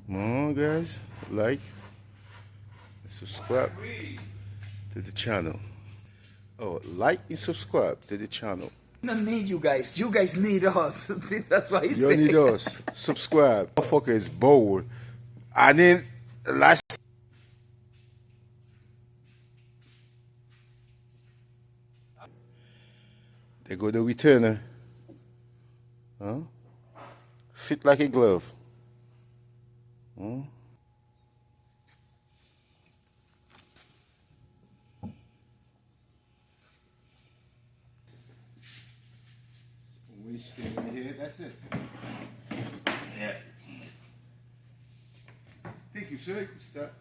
Come on, guys. Like, and subscribe to the channel. Oh, like and subscribe to the channel. I don't need you guys. You guys need us. That's why he's You saying. need us. Subscribe. Motherfucker is bold. And then last. They go the returner. Huh? Fit like a glove. Huh? We stay in here, that's it. Yeah. Thank you, sir. You can start.